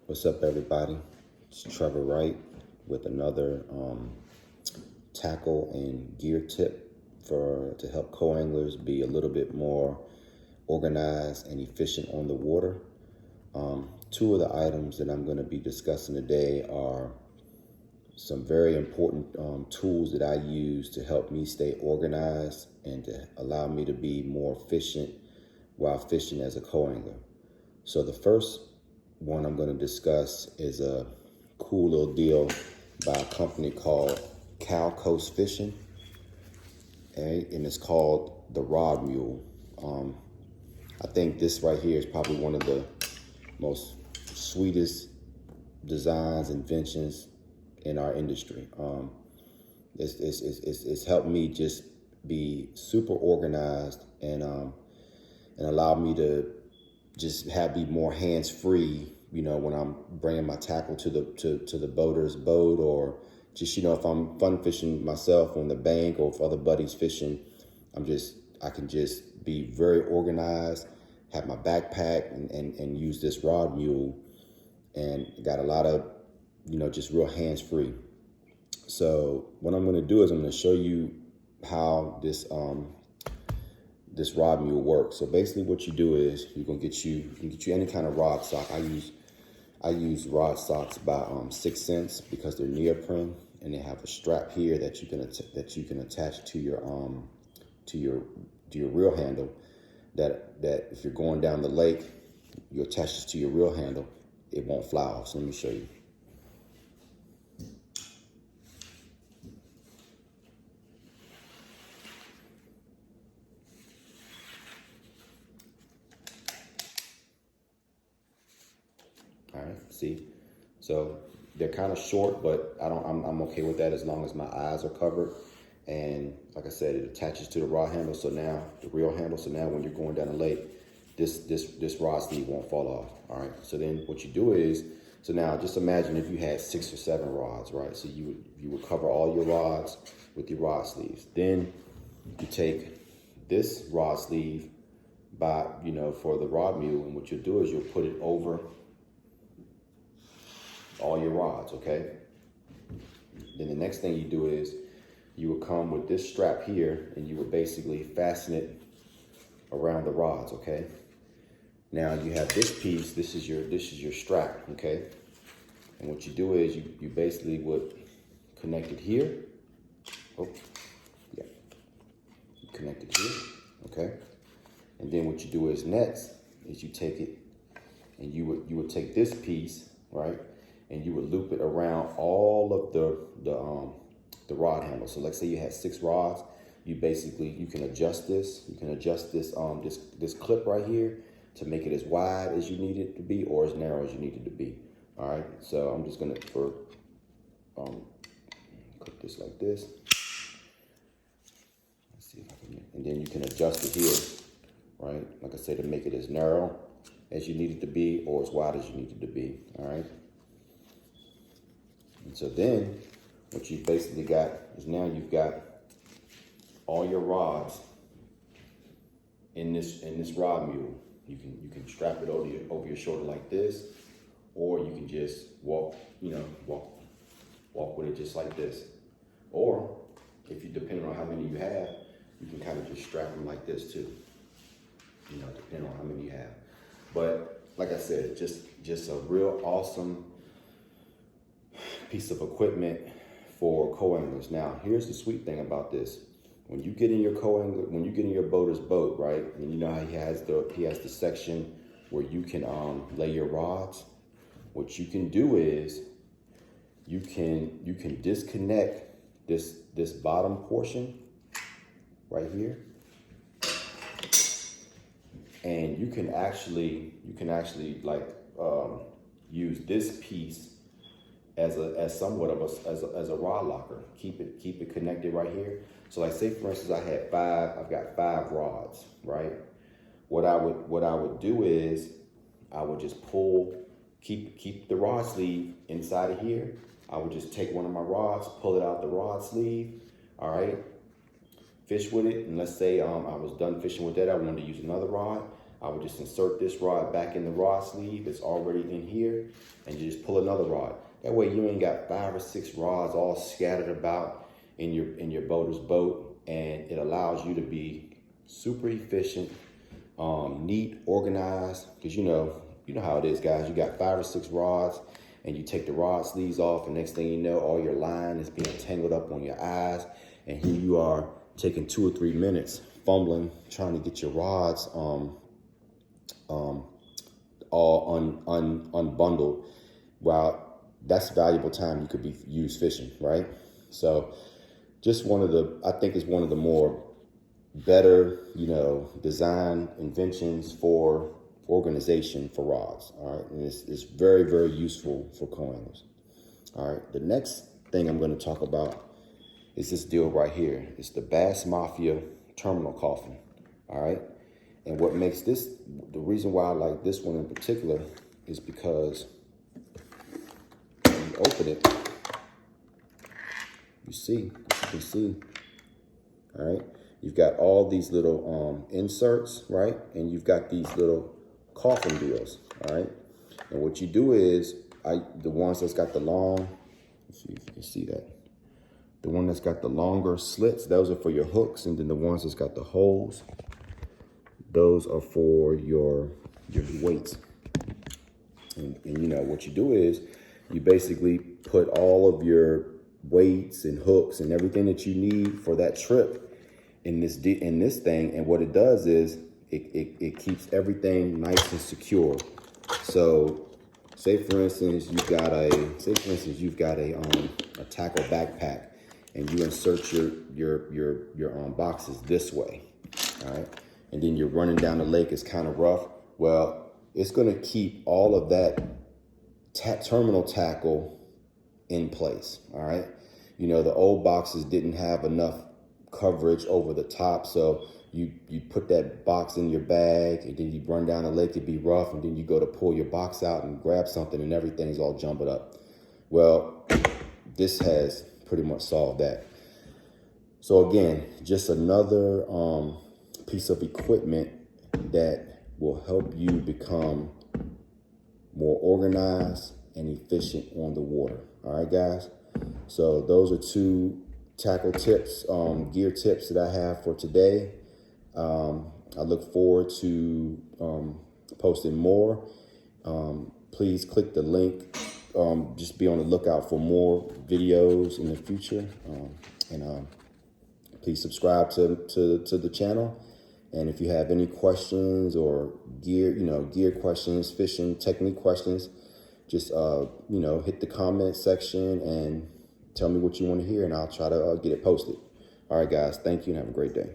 What's up, everybody? It's Trevor Wright with another tackle and gear tip to help co-anglers be a little bit more organized and efficient on the water. Two of the items that I'm going to be discussing today are some very important tools that I use to help me stay organized and to allow me to be more efficient while fishing as a co-angler. So the first one I'm going to discuss is a cool little deal by a company called Cal Coast Fishing, and it's called the Rod Mule. I think this right here is probably one of the most sweetest designs, inventions in our industry. It's helped me just be super organized and allow me to just be more hands-free, when I'm bringing my tackle to the boater's boat, or just, if I'm fun fishing myself on the bank, or if other buddies fishing, I can just be very organized, have my backpack and use this Rod Mule, and got a lot of, just real hands-free. So what I'm going to do is I'm going to show you how this Rod Mule works. So basically what you do is you can get you any kind of rod sock. I use rod socks by 6 cents because they're neoprene, and they have a strap here that you can attach to your reel handle, that if you're going down the lake, you attach this to your reel handle, it won't fly off. So let me show you. All right, see, so they're kind of short, but I'm okay with that as long as my eyes are covered. And like I said, it attaches to the rod handle. So now the reel handle. So now when you're going down the lake, this rod sleeve won't fall off. All right. So then what you do is, so now just imagine if you had 6 or 7 rods, right? So you would cover all your rods with your rod sleeves. Then you take this rod sleeve for the Rod Mule, and what you'll do is you'll put it over all your rods, okay? Then the next thing you do is you will come with this strap here, and you will basically fasten it around the rods, okay? Now you have this piece. This is your strap, okay? And what you do is you basically would connect it here. Oh, yeah. You connect it here, okay? And then what you do is next is you take it, and you would take this piece, right? And you would loop it around all of the rod handle. So let's say you had 6 rods. You can adjust this. You can adjust this clip right here to make it as wide as you need it to be, or as narrow as you need it to be. All right. So I'm just gonna clip this like this. Let's see if I can. And then you can adjust it here, right? Like I said, to make it as narrow as you need it to be, or as wide as you need it to be. All right. And so then what you've basically got is now you've got all your rods in this Rod Mule. You can strap it over your shoulder like this, or you can just walk with it just like this. Or if you, depending on how many you have, you can kind of just strap them like this too. Depending on how many you have. But like I said, just a real awesome piece of equipment for co-anglers. Now, here's the sweet thing about this. When you get in your boater's boat, right, and you know how he has the section where you can lay your rods. What you can do is you can disconnect this bottom portion right here, and you can actually use this piece as somewhat of a rod locker. Keep it connected right here. So like, say for instance, I've got 5 rods, right? What I would do is I would just keep the rod sleeve inside of here. I would just take one of my rods, pull it out the rod sleeve, all right? Fish with it, and let's say I was done fishing with that, I wanted to use another rod. I would just insert this rod back in the rod sleeve. It's already in here, and you just pull another rod. That way you ain't got 5 or 6 rods all scattered about in your boater's boat, and it allows you to be super efficient, neat, organized. Because you know how it is, guys. You got 5 or 6 rods, and you take the rod sleeves off, and next thing you know, all your line is being tangled up on your eyes, and here you are taking 2 or 3 minutes fumbling, trying to get your rods all unbundled. Well, that's valuable time you could be used fishing, right? So just I think it's one of the more better, design inventions for organization for rods. All right, and it's very, very useful for co-anglers. All right, the next thing I'm going to talk about is this deal right here. It's the Bass Mafia terminal coffin. All right, and what makes this, the reason why I like this one in particular, is because when you open it, you can see, all right, you've got all these little inserts, right? And you've got these little coffin deals, all right? And what you do is, the ones that's got the long, let's see if you can see that. The one that's got the longer slits, those are for your hooks. And then the ones that's got the holes, those are for your weights. And what you do is, you basically put all of your weights and hooks and everything that you need for that trip in this thing. And what it does is it keeps everything nice and secure. So say for instance you've got a tackle backpack, and you insert your boxes this way, all right? And then you're running down the lake, it's kind of rough. Well, it's gonna keep all of that terminal tackle in place, all right? The old boxes didn't have enough coverage over the top, so you put that box in your bag, and then you run down the lake, it'd be rough, and then you go to pull your box out and grab something, and everything's all jumbled up. Well, this has pretty much solved that. So again, just another piece of equipment that will help you become more organized and efficient on the water. All right, guys? So those are 2 tackle tips, gear tips that I have for today. I look forward to posting more. Please click the link. Just be on the lookout for more videos in the future. And please subscribe to the channel. And if you have any questions or gear questions, fishing technique questions, just hit the comment section and tell me what you want to hear, and I'll try to get it posted. All right, guys, thank you and have a great day.